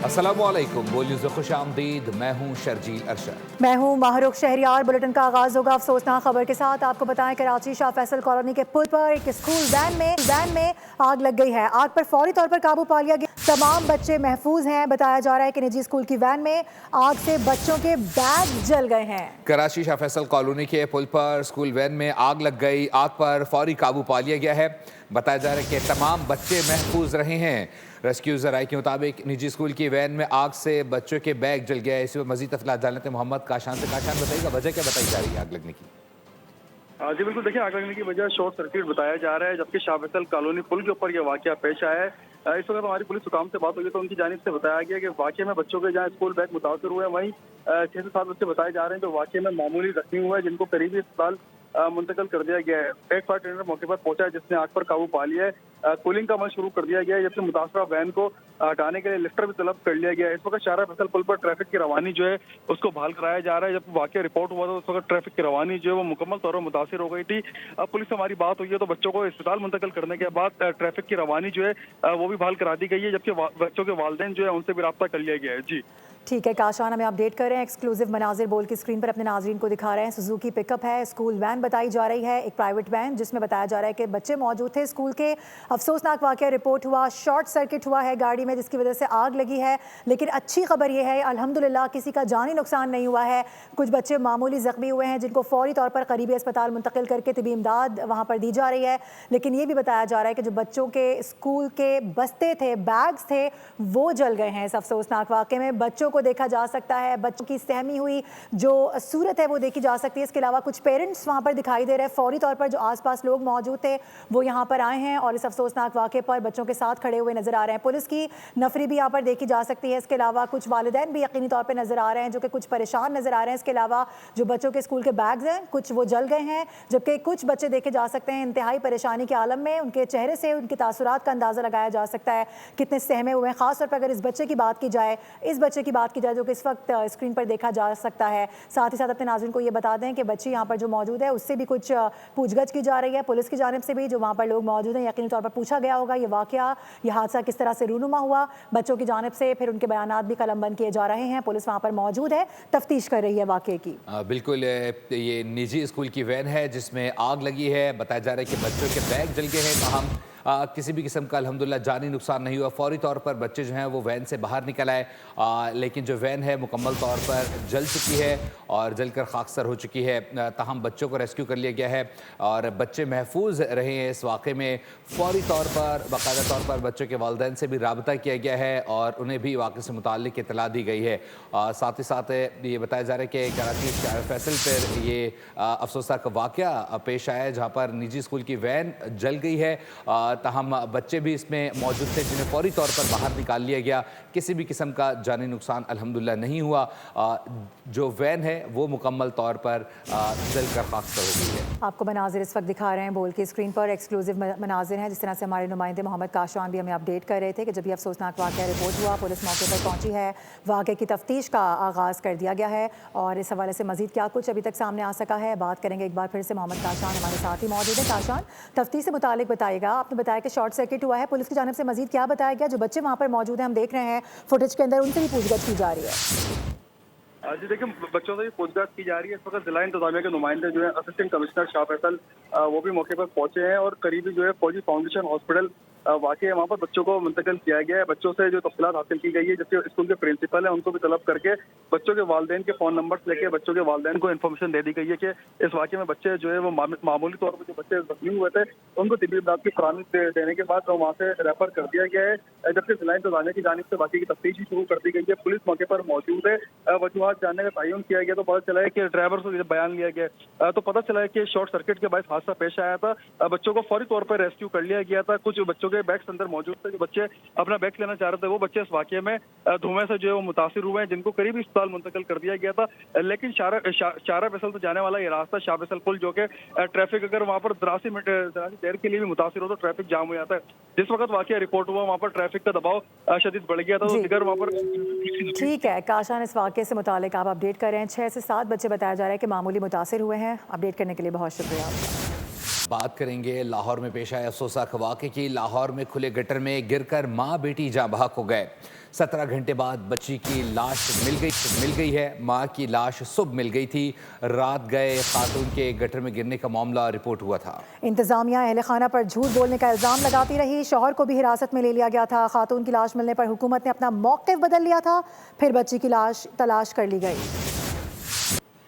अस्सलामुअलैकुम, बोलिए से खुश आमदीद। मैं हूँ शर्जील अरशद। मैं हूँ माहरुख शहरियार। बुलेटिन का आगाज होगा अफसोसनाक खबर के साथ। आपको बताएं, कराची शाह फैसल कॉलोनी के पुल पर एक स्कूल वैन में आग लग गई है। आग पर फौरी तौर पर काबू पा लिया गया। तमाम बच्चे महफूज हैं। बताया जा रहा है कि निजी स्कूल की वैन में आग से बच्चों के बैग जल गए हैं। कराची शाह फैसल कॉलोनी के पुल पर स्कूल वैन में आग लग गई। आग पर फौरी काबू पा लिया गया है। बताया जा रहा है कि तमाम बच्चे महफूज रहे हैं। रेस्क्यू ज़राए के मुताबिक निजी स्कूल की वैन में आग से बच्चों के बैग जल गया है। इसी पर मजीद तफसीलात जान लेते हैं मोहम्मद काशान से। काशान, बताइएगा वजह क्या बताई जा रही है आग लगने की? जी बिल्कुल, देखिए आग लगने की वजह शॉर्ट सर्किट बताया जा रहा है, जबकि शाह फैसल कॉलोनी पुल के ऊपर यह वाकया पेश आया है। इस वक्त हमारी पुलिस हुकाम से बात हुई तो उनकी जानिब से बताया गया कि वाकये में बच्चों के जहाँ स्कूल बैग मुतासर हुए हैं, वहीं 6 से 7 बच्चे बताए जा रहे हैं जो वाकये में मामूली जख्मी हुए हैं, जिनको करीबी अस्पताल मुंतकिल कर दिया गया है। एक फायर टेंडर मौके पर पहुंचा है जिसने आग पर काबू पा लिया है। कूलिंग का अमल शुरू कर दिया गया है, जबकि मुतासरा वैन को हटाने के लिए लिफ्टर भी तलब कर लिया गया है। इस वक्त शाह फैसल पुल पर ट्रैफिक की रवानी जो है उसको बहाल कराया जा रहा है। जब वाकया रिपोर्ट हुआ था उस वक्त ट्रैफिक की रवानी जो है वो मुकम्मल तौर पर मुतासिर हो गई थी। अब पुलिस से हमारी बात हुई है तो बच्चों को अस्पताल मुंतकिल करने के बाद ट्रैफिक की रवानी जो है वो भी बहाल करा दी गई है, जबकि बच्चों के वालिदैन जो है उनसे भी रब्ता कर लिया गया है। जी ठीक है काशान, हमें अपडेट कर रहे हैं। एक्सक्लूसिव मनाजिर बोल की स्क्रीन पर अपने नाजरीन को दिखा रहे हैं। सुजुकी पिकअप है, स्कूल वैन बताई जा रही है, एक प्राइवेट वैन जिसमें बताया जा रहा है कि बच्चे मौजूद थे स्कूल के। अफसोसनाक वाकया रिपोर्ट हुआ, शॉर्ट सर्किट हुआ है गाड़ी में जिसकी वजह से आग लगी है। लेकिन अच्छी खबर यह है अल्हम्दुलिल्लाह किसी का जानी नुकसान नहीं हुआ है। कुछ बच्चे मामूली जख्मी हुए हैं जिनको फौरी तौर पर करीबी अस्पताल मुंतकिल करके तिबी इमदाद वहाँ पर दी जा रही है। लेकिन ये भी बताया जा रहा है कि जो बच्चों के स्कूल के बस्ते थे, बैग्स थे, वो जल गए हैं। इस अफसोसनाक वाकये में बच्चों को देखा जा सकता है, बच्चों की सहमी हुई जो सूरत है वो देखी जा सकती है। इसके अलावा कुछ पेरेंट्स वहाँ पर दिखाई दे रहे हैं। फौरी तौर पर जो आसपास लोग मौजूद थे वो यहाँ पर आए हैं और इस अफसोसनाक वाक़े पर बच्चों के साथ खड़े हुए नजर आ रहे हैं। पुलिस की नफरी भी यहाँ पर देखी जा सकती है। इसके अलावा कुछ वालिदैन भी यकीनी तौर पर नजर आ रहे हैं जो कि कुछ परेशान नजर आ रहे हैं। इसके अलावा जो बच्चों के स्कूल के बैग्स हैं कुछ वो जल गए हैं, जबकि कुछ बच्चे देखे जा सकते हैं इंतहाई परेशानी के आलम में। उनके चेहरे से उनके तासुरात का अंदाज़ा लगाया जा सकता है कितने सहमे हुए हैं। खासतौर पर अगर इस बच्चे की बात की जाए जो कि इस वक्त स्क्रीन पर देखा जा सकता है। साथ ही साथ अपने नाज़रीन को ये बता दें कि बच्ची यहाँ पर जो मौजूद है उससे भी कुछ पूछगछ की जा रही है। पुलिस की जानिब से भी जो वहाँ पर लोग मौजूद हैं यकीनी तौर पर पूछा गया होगा ये वाकया, ये हादसा किस तरह से रूनुमा हुआ। बच्चों की जानिब से फिर उनके बयानात भी कलमबंद किए जा रहे हैं। पुलिस वहाँ पर मौजूद है, तफ्तीश कर रही है वाकये की। बिल्कुल, ये निजी स्कूल की वैन है जिसमें आग लगी है। बताया जा रहा है कि बच्चों के बैग जल गए हैं। ताहम किसी भी किस्म का अल्हम्दुलिल्लाह जानी नुकसान नहीं हुआ। फौरी तौर पर बच्चे जो हैं वो वैन से बाहर निकल आए, लेकिन जो वैन है मुकम्मल तौर पर जल चुकी है और जलकर खाकसर हो चुकी है। ताहम बच्चों को रेस्क्यू कर लिया गया है और बच्चे महफूज रहे हैं। इस वाक़े में फ़ौरी तौर पर बाकायदा तौर पर बच्चों के वालिदैन से भी रब्ता किया गया है और उन्हें भी वाक़े से मुताल्लिक़ इत्तला दी गई है। साथ ही साथ ये बताया जा रहा है कि कराची शाह फैसल पर ये अफसोसनाक वाक़या पेश आया है जहाँ पर निजी स्कूल की वैन जल गई है। ताहम बच्चे भी इसमें मौजूद थे जिन्हें फौरी तौर पर बाहर निकाल लिया गया। किसी भी किस्म का जानी नुकसान अल्हम्दुलिल्लाह नहीं हुआ। जो वैन है वो मुकम्मल तौर पर जलकर खाकसर हो गई है। आपको मनाजिर इस वक्त दिखा रहे हैं बोल की स्क्रीन पर। एक्सक्लूसिव मनाजिर हैं जिस तरह से हमारे नुमाइंदे मोहम्मद काशान भी हमें अपडेट कर रहे थे कि जब ये अफसोसनाक वाक़या रिपोर्ट हुआ पुलिस मौके पर पहुंची है, वाक़े की तफ्तीश का आगाज़ कर दिया गया है और इस हवाले से मजीद क्या कुछ अभी तक सामने आ सका है बात करेंगे एक बार फिर से। मोहम्मद काशान हमारे साथ ही मौजूद है। काशान, तफ्तीश से मुतालिक बताइएगा। आपने बताया कि शॉर्ट सर्किट हुआ है, पुलिस की जानिब से मजीद क्या बताया गया? जो बच्चे वहाँ पर मौजूद हैं हम देख रहे हैं फुटेज के अंदर, उनसे भी पूछगछ की जा रही है। जी देखिए, बच्चों से भी पूछताछ की जा रही है। इस वक्त जिला इंतजामिया के नुमाइंदे जो है असिस्टेंट कमिश्नर शाह फैसल वो भी मौके पर पहुंचे हैं और करीबी जो है फौजी फाउंडेशन हॉस्पिटल वाकई वहाँ पर बच्चों को मुंतकिल किया गया है। बच्चों से जो तफसीलात हासिल की गई है, जबकि स्कूल के प्रिंसिपल हैं उनको भी तलब करके बच्चों के वालिदैन के फ़ोन नंबर लेके बच्चों के वालिदैन को इन्फॉर्मेशन दे दी गई है कि इस वाकये में बच्चे जो है वो मामूली तौर पर जो बच्चे जख्मी हुए थे उनको तिबी इमदाद की फराहमी देने के बाद वहाँ से रेफर कर दिया गया है, जबकि जिला इंतजामिया की जानिब से बाकी की तफ्तीश शुरू कर दी गई है। पुलिस मौके पर मौजूद है। वजूहात जानने का तयन किया गया तो पता चला है कि ड्राइवर से बयान लिया गया तो पता चला है कि शॉर्ट सर्किट के बाद हादसा पेश आया था। बच्चों को फौरी तौर पर रेस्क्यू कर लिया गया था। कुछ बच्चों के बैग्स अंदर मौजूद थे, जो बच्चे अपना बैग लेना चाह रहे थे वो बच्चे इस वाकये में धुएं से जो है वो मुतासिर हुए हैं, जिनको करीबी अस्पताल मुंतकिल कर दिया गया था। लेकिन शाह फैसल तो जाने वाला ये रास्ता शाह फैसल पुल जो कि ट्रैफिक अगर वहाँ पर जरासी देर के लिए भी मुतासिर हो तो ट्रैफिक जाम हो जाता है। जिस वक्त वाकया रिपोर्ट हुआ वहाँ पर ट्रैफिक का दबाव शदीद बढ़ गया था तो दिगर वहाँ पर। ठीक है काशान, इस वाकये से मुतालिक आप अपडेट कर रहे हैं। 6 से 7 बच्चे बताया जा रहा है कि मामूली मुतासिर हुए हैं। अपडेट करने के लिए बहुत शुक्रिया आपका। بات کریں گے لاہور میں پیش آئے افسوسناک واقعے کی۔ لاہور میں کھلے گٹر میں گر کر ماں بیٹی جاں بحق ہو گئے۔ 17 گھنٹے بعد بچی کی لاش مل گئی ہے۔ ماں کی لاش صبح مل گئی تھی۔ رات گئے خاتون کے گٹر میں گرنے کا معاملہ رپورٹ ہوا تھا۔ انتظامیہ اہل خانہ پر جھوٹ بولنے کا الزام لگاتی رہی۔ شوہر کو بھی حراست میں لے لیا گیا تھا۔ خاتون کی لاش ملنے پر حکومت نے اپنا موقف بدل لیا تھا، پھر بچی کی لاش تلاش کر لی گئی۔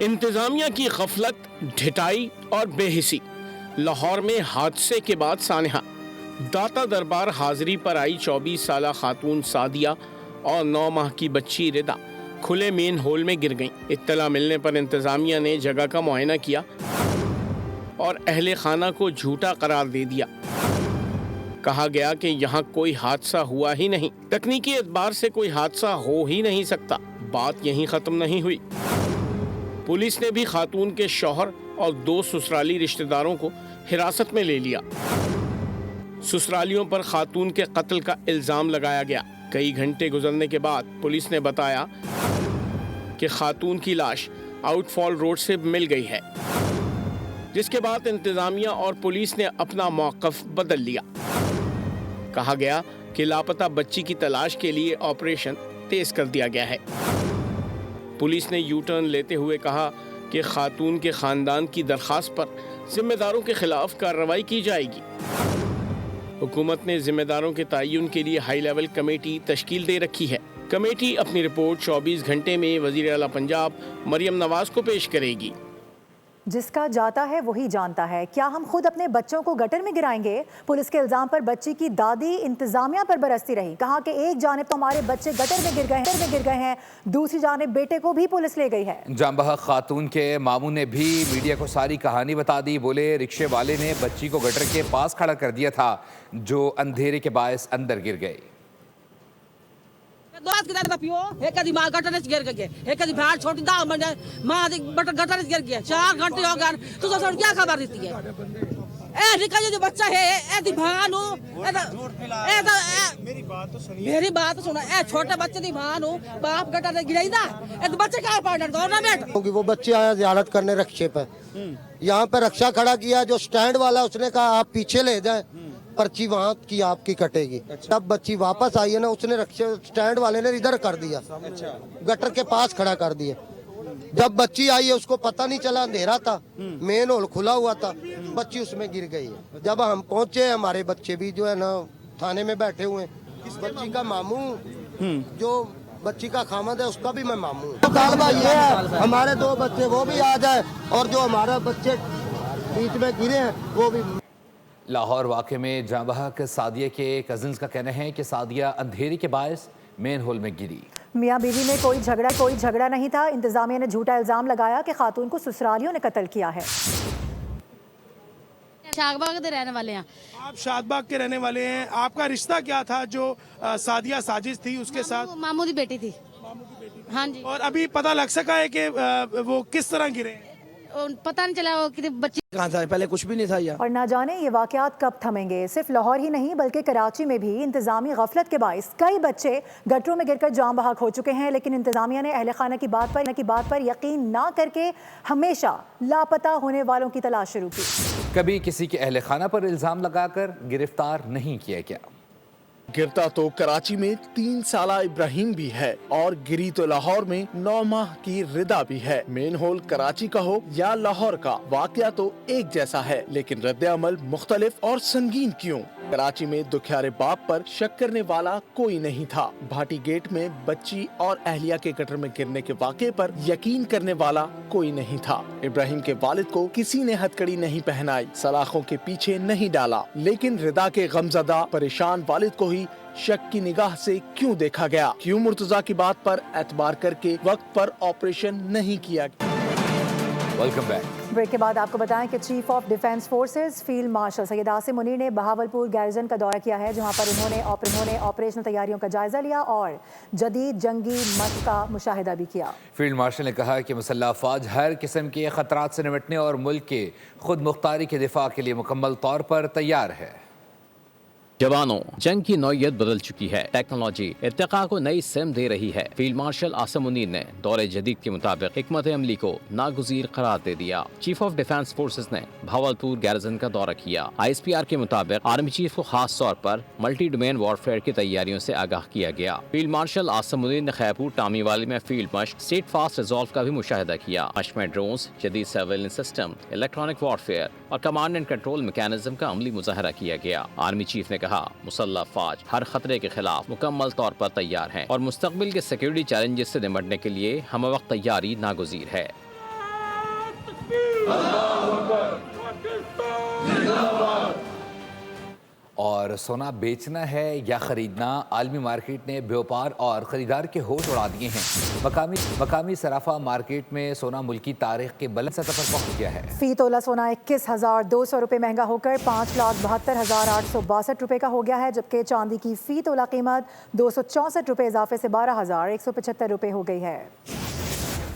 انتظامیہ کی غفلت، ڈھٹائی اور بے حسی۔ لاہور میں حادثے کے بعد سانحہ داتا دربار حاضری پر آئی 24 سالہ خاتون سعدیہ اور 9 ماہ کی بچی ردا کھلے مین ہول میں گر گئیں۔ اطلاع ملنے پر انتظامیہ نے جگہ کا معائنہ کیا اور اہل خانہ کو جھوٹا قرار دے دیا۔ کہا گیا کہ یہاں کوئی حادثہ ہوا ہی نہیں، تکنیکی اعتبار سے کوئی حادثہ ہو ہی نہیں سکتا۔ بات یہیں ختم نہیں ہوئی، پولیس نے بھی خاتون کے شوہر اور 2 سسرالی رشتہ داروں کو حراست میں لے لیا۔ سسرالیوں پر خاتون کے قتل کا الزام لگایا گیا۔ کئی گھنٹے گزرنے کے بعد پولیس نے بتایا کہ خاتون کی لاش آؤٹ فال روڈ سے مل گئی ہے، جس کے بعد انتظامیہ اور پولیس نے اپنا موقف بدل لیا۔ کہا گیا کہ لاپتہ بچی کی تلاش کے لیے آپریشن تیز کر دیا گیا ہے۔ پولیس نے یو ٹرن لیتے ہوئے کہا کہ خاتون کے خاندان کی درخواست پر ذمہ داروں کے خلاف کارروائی کی جائے گی۔ حکومت نے ذمہ داروں کے تعین کے لیے ہائی لیول کمیٹی تشکیل دے رکھی ہے۔ کمیٹی اپنی رپورٹ 24 گھنٹے میں وزیر اعلیٰ پنجاب مریم نواز کو پیش کرے گی۔ جس کا جاتا ہے وہی جانتا ہے۔ کیا ہم خود اپنے بچوں کو گٹر میں گرائیں گے؟ پولیس کے الزام پر بچی کی دادی انتظامیہ پر برستی رہی۔ کہا کہ ایک جانب تو ہمارے بچے گٹر میں گر گئے ہیں، دوسری جانب بیٹے کو بھی پولیس لے گئی ہے۔ جاں بحق خاتون کے ماموں نے بھی میڈیا کو ساری کہانی بتا دی۔ بولے رکشے والے نے بچی کو گٹر کے پاس کھڑا کر دیا تھا، جو اندھیرے کے باعث اندر گر گئی۔ دوست کدھر دا پیو ہے کدی ماں گٹر وچ گر گئے ہے کدی بھاڑ چھوٹی دا ماں دی گٹر وچ گر گیا 4 گھنٹے ہو گئے تو سن کیا خبر دیتی ہے اے نکا جو بچہ ہے اے دی بھاں نو میری بات سنو اے چھوٹے بچے دی بھاں نو باپ گٹر وچ گرائیندا اے بچے کا پارٹنر گورنمنٹ کیونکہ وہ بچے آیا زیارت کرنے رکشے پہ، یہاں پہ رکشہ کھڑا کیا، جو سٹینڈ والا اس نے کہا آپ پیچھے لے جائیں، پرچی وہاں کی آپ کی کٹے گی۔ جب بچی واپس آئی ہے نا، اس نے رکشے سٹینڈ والے نے ادھر کر دیا، گٹر کے پاس کھڑا کر دیا۔ جب بچی آئی ہے اس کو پتہ نہیں چلا، اندھیرا تھا، مین ہول کھلا ہوا تھا، بچی اس میں گر گئی ہے۔ جب ہم پہنچے، ہمارے بچے بھی جو ہے نا تھانے میں بیٹھے ہوئے ہیں۔ بچی کا ماموں جو بچی کا خامد ہے اس کا بھی میں ماموں ہوں۔ مطالبہ یہ ہے ہمارے 2 بچے وہ بھی آ جائے اور جو ہمارا بچے بیچ میں گرے ہیں وہ بھی۔ لاہور واقعے میں جاں بحق سعدیہ کے کزنز کا کہنا ہے کہ سعدیہ اندھیرے کے باعث مین ہول میں گری۔ میاں بیوی میں کوئی جھگڑا نہیں تھا۔ انتظامیہ نے جھوٹا الزام لگایا کہ خاتون کو سسرالیوں نے قتل کیا ہے۔ شاہ باغ کے رہنے والے ہیں۔ آپ شاد باغ کے رہنے والے ہیں، آپ کا رشتہ کیا تھا جو سعدیہ ساجد تھی اس کے ساتھ؟ ماموں دی بیٹی تھی۔ ہاں جی۔ اور ابھی پتہ لگ سکا ہے کہ وہ کس طرح گرے ہیں؟ پتہ نہیں چلا وہ کتنی بچی کہاں تھا، پہلے کچھ بھی نہیں تھا یہاں۔ اور نہ جانے یہ واقعات کب تھمیں گے۔ صرف لاہور ہی نہیں بلکہ کراچی میں بھی انتظامی غفلت کے باعث کئی بچے گٹروں میں گر کر جاں بحق ہو چکے ہیں، لیکن انتظامیہ نے اہل خانہ کی بات پر یقین نہ کر کے ہمیشہ لاپتہ ہونے والوں کی تلاش شروع کی۔ کبھی کسی کے اہل خانہ پر الزام لگا کر گرفتار نہیں کیا گیا۔ گرتا تو کراچی میں 3 سالہ ابراہیم بھی ہے اور گری تو لاہور میں 9 ماہ کی ردا بھی ہے۔ مین ہول کراچی کا ہو یا لاہور کا، واقعہ تو ایک جیسا ہے، لیکن رد عمل مختلف اور سنگین کیوں؟ کراچی میں دکھیارے باپ پر شک کرنے والا کوئی نہیں تھا۔ بھاٹی گیٹ میں بچی اور اہلیہ کے گٹر میں گرنے کے واقعے پر یقین کرنے والا کوئی نہیں تھا۔ ابراہیم کے والد کو کسی نے ہتھکڑی نہیں پہنائی، سلاخوں کے پیچھے نہیں ڈالا، لیکن ردا کے غمزدہ پریشان والد کو ہی شک کی نگاہ سے کیوں دیکھا گیا؟ کیوں مرتضیٰ کی بات پر اعتبار کر کے وقت پر آپریشن نہیں کیا گیا؟ Welcome back. بریک کے بعد آپ کو بتائیں کہ chief of defence forces field marshal Syed Asim Munir نے بہاولپور گیرزن کا دورہ کیا ہے، جہاں پر انہوں نے آپریشنل تیاریوں کا جائزہ لیا اور جدید جنگی مشق کا مشاہدہ بھی کیا۔ فیلڈ مارشل نے کہا کہ مسلح افواج ہر قسم کے خطرات سے نمٹنے اور ملک کے خود مختاری کے دفاع کے لیے مکمل طور پر تیار ہے۔ जवानों, जंग की नौयत बदल चुकी है। टेक्नोलॉजी इर्तिका को नई सिम दे रही है। फील्ड मार्शल आसिम मुनीर ने दौरे जदीद के मुताबिक हिकमत अमली को नागुज़ीर करार दे दिया। चीफ ऑफ डिफेंस फोर्सेस ने भावलपुर गैरिजन का दौरा किया। ISPR के मुताबिक आर्मी चीफ को खास तौर पर मल्टी डोमेन वॉरफेयर की तैयारियों से आगाह किया गया। फील्ड मार्शल आसिम मुनीर ने खैरपुर टामीवाली में फील्ड मशक स्टेट फास्ट रिजॉल्व का भी मुशाहिदा किया। मशक में ड्रोन्स, जदीद सर्वेलेंस सिस्टम, इलेक्ट्रॉनिक वॉरफेयर और कमांड एंड कंट्रोल मैकेनिज्म का अमली मुजाहरा किया गया। आर्मी चीफ ने कहा, मुसल्लह फौज हर खतरे के खिलाफ मुकम्मल तौर पर तैयार है और मुस्तकबिल के सिक्योरिटी चैलेंजेस से निपटने के लिए हम वक्त तैयारी नागुज़ीर है। और सोना बेचना है या खरीदना, आलमी मार्केट ने व्यापार और खरीदार के होश उड़ा दिए हैं। मकामी सराफा मार्केट में सोना मुल्की तारीख के बुलंद सतह पर पहुंच गया है। फी तोला सोना 21,200 रुपये महंगा होकर 5,72,862 रुपये का हो गया है, जबकि चांदी की फी तोला कीमत 264 रुपये इजाफे से 12,175 रुपये हो गई है।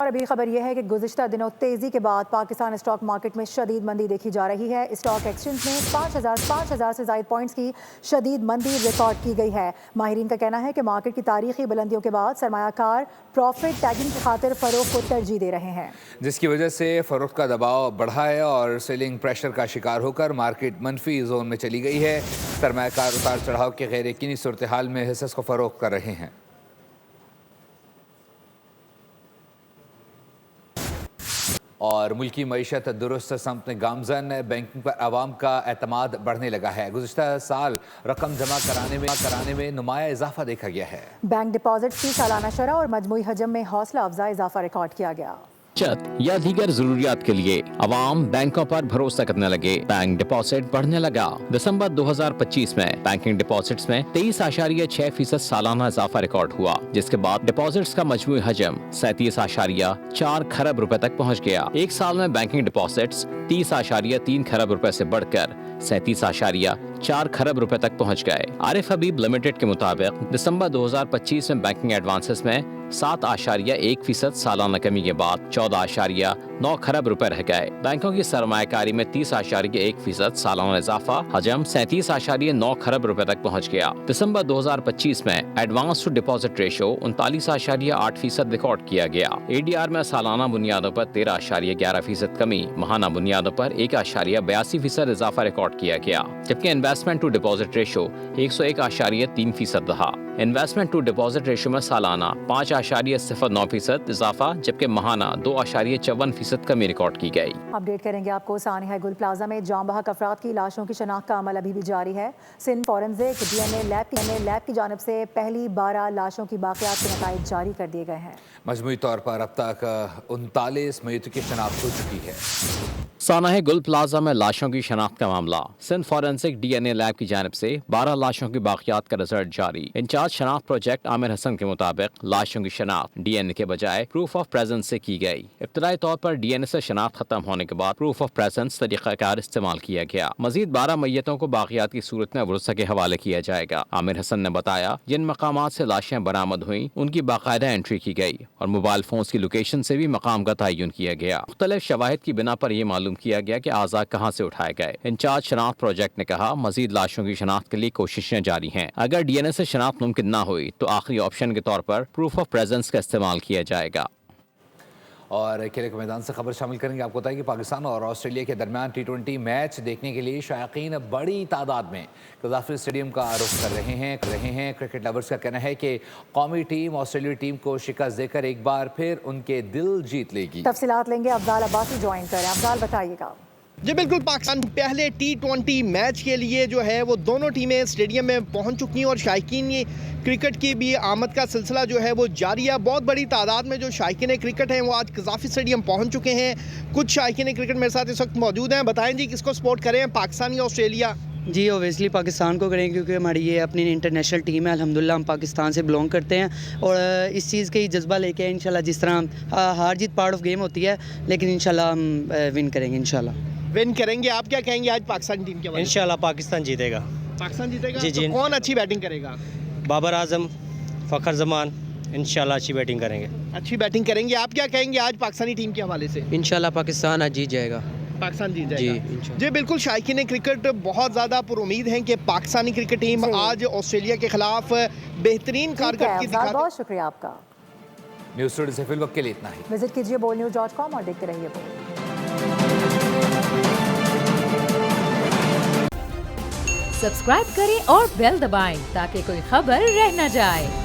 और अभी खबर यह है कि गुज़िश्ता दिनों तेज़ी के बाद पाकिस्तान स्टॉक मार्केट में शदीद मंदी देखी जा रही है। स्टॉक एक्सचेंज में 5,000 से ज़ायद पॉइंट्स की शदीद मंदी रिकॉर्ड की गई है। माहिरीन का कहना है कि मार्केट की तारीखी बुलंदियों के बाद सरमायाकार प्रॉफिट टैगिंग की खातिर फ़रोख्त को तरजीह दे रहे हैं, जिसकी वजह से फ़रोख्त का दबाव बढ़ा है और सेलिंग प्रेशर का शिकार होकर मार्केट मनफी जोन में चली गई है। सरमायाकार उतार चढ़ाव के गैर यकीनी सूरत हाल में हिस्सों को फ़रोख्त कर रहे हैं। और मुल्की मईशत दुरुस्त समत में गामजन, बैंकिंग पर आवाम का एतमाद बढ़ने लगा है। गुज़िश्ता साल रकम जमा कराने में नुमाया इजाफा देखा गया है। बैंक डिपॉजिट की सालाना शरह और मजमूई हजम में हौसला अफजा इजाफा रिकॉर्ड किया गया। बचत या दीगर जरूरियात के लिए अवाम बैंकों पर भरोसा करने लगे। बैंक डिपॉजिट बढ़ने लगा। दिसंबर 2025 में बैंकिंग डिपॉजिट्स में 23.6% सालाना इजाफा रिकॉर्ड हुआ, जिसके बाद डिपॉजिट्स का मजमूई हजम 37.4 खरब रुपए तक पहुंच गया। एक साल में बैंकिंग डिपॉजिट्स 30.3 खरब रुपए से बढ़कर 37.4 खरब रुपए तक पहुंच गए। आरिफ हबीब लिमिटेड के मुताबिक दिसंबर 2025 में बैंकिंग एडवांसेस में 7.1% सालाना कमी के बाद 14.9 खरब रुपए रह गए। बैंकों की सरमायाकारी में 30.1% सालाना इजाफा, हजम 37.9 खरब रुपए तक पहुंच गया। दिसंबर 2025 में advance to deposit ratio 39.8% record किया गया। ADR में सालाना बुनियादों पर 13.11% कमी, माहाना बुनियादों पर 1.82% इजाफा रिकॉर्ड किया गया, जबकि इन्वेस्टमेंट टू डिपॉजिट रेशो 101.3% रहा। इन्वेस्टमेंट टू डिपॉजिट रेशो में सालाना 5.09% इजाफा, जबकि माहाना 2.54% कमी रिकॉर्ड की गई। अपडेट करेंगे आपको। सानिया गुल प्लाजा में जाम बहक अफराद की लाशों की शनाख्त का अमल अभी भी जारी है। सिंध फॉरेंसिक DNA लैब की जानिब से पहली 12 लाशों की बाक़ियात के नताइज जारी कर दिए गए हैं। मजमूई तौर पर अब तक 39 मय्यतों की शनाख्त हो चुकी है। सानिया गुल प्लाजा में लाशों की शनाख्त का मामला। सिंध फॉरेंसिक DNA लैब की जानिब से 12 लाशों की बाक़ियात का रिजल्ट जारी। इंचार्ज शनाख्त प्रोजेक्ट आमिर हसन के मुताबिक लाशों की शनाख्त DNA के बजाय प्रूफ ऑफ प्रेजेंस से की गई। इब्तदाई तौर पर DNA से शनाख्त खत्म होने के बाद प्रूफ ऑफ प्रेजेंस तरीक़ाकार इस्तेमाल किया गया। मजीद 12 मय्यतों को बाक़ियात की सूरत में वरुसा के हवाले किया जाएगा। आमिर हसन ने बताया, जिन मकामात से लाशें बरामद हुई उनकी बाकायदा एंट्री की गई और मोबाइल फोन की लोकेशन से भी मकाम का तयन किया गया। मुख्तलिफ शवाहिद की बिना पर यह मालूम किया गया कि आज़ा कहाँ से उठाए गए। इंचार्ज शनाख्त प्रोजेक्ट ने कहा, मजीद लाशों की शनाख्त के लिए कोशिशें जारी हैं। अगर DNA से शनाख्त मुमकिन न हुई तो आखिरी ऑप्शन के तौर पर प्रूफ ऑफ प्रेजेंस का इस्तेमाल किया जाएगा। और खेल के मैदान से खबर शामिल करेंगे। आपको बताया कि पाकिस्तान और ऑस्ट्रेलिया के दरमियान T20 मैच देखने के लिए शायकीन बड़ी तादाद में कज़ाफ़ी स्टेडियम का रुख कर रहे हैं। क्रिकेट लवर्स का कहना है कि कौमी टीम ऑस्ट्रेलियाई टीम को शिकस्त देकर एक बार फिर उनके दिल जीत लेगी। तफसीलात लेंगे, अफजाल अब्बासी ज्वाइन करें। अफजाल बताइएगा। जी बिल्कुल, पाकिस्तान पहले T20 मैच के लिए जो है वो दोनों टीमें स्टेडियम में पहुंच चुकी हैं और शायकीन क्रिकेट की भी आमद का सिलसिला जो है वो जारी है। बहुत बड़ी तादाद में जो शायकीन क्रिकेट हैं वो आज कज़ाफ़ी स्टेडियम पहुंच चुके हैं। कुछ शायकीन क्रिकेट मेरे साथ इस वक्त मौजूद हैं। बताएं जी, किसको सपोर्ट करें, पाकिस्तान या ऑस्ट्रेलिया? जी ओबियसली पाकिस्तान को करें, क्योंकि हमारी ये अपनी इंटरनेशनल टीम है। अल्हम्दुलिल्लाह हम पाकिस्तान से बिलोंग करते हैं और इस चीज़ के ही जज्बा लेके इंशाल्लाह, जिस तरह हार जीत पार्ट ऑफ गेम होती है, लेकिन इंशाल्लाह हम विन करेंगे। इंशाल्लाह विन करेंगे। आप क्या कहेंगे आज पाकिस्तान टीम के बारे में? इंशाल्लाह पाकिस्तान जीतेगा। पाकिस्तान जीतेगा? जी जी। तो कौन अच्छी बैटिंग करेगा? बाबर आजम, फ़खर जमान इंशाल्लाह अच्छी बैटिंग करेंगे। अच्छी बैटिंग करेंगे। आप क्या कहेंगे आज पाकिस्तानी टीम के हवाले से? इंशाल्लाह पाकिस्तान आज जीत जाएगा। पाकिस्तान जीत जाएगा जी बिल्कुल शायकीन क्रिकेट बहुत ज़्यादा पुरुमीद हैं कि पाकिस्तानी क्रिकेट टीम आज ऑस्ट्रेलिया के खिलाफ बेहतरीन कारकर्दगी दिखा। बहुत शुक्रिया आपका। न्यूज़ स्टूडियो से फिल वक्त के लिए इतना ही। विजिट कीजिए bolnews.com और देखते रहिए बोल। सब्सक्राइब करें और बेल दबाएं ताकि कोई खबर रह न जाए।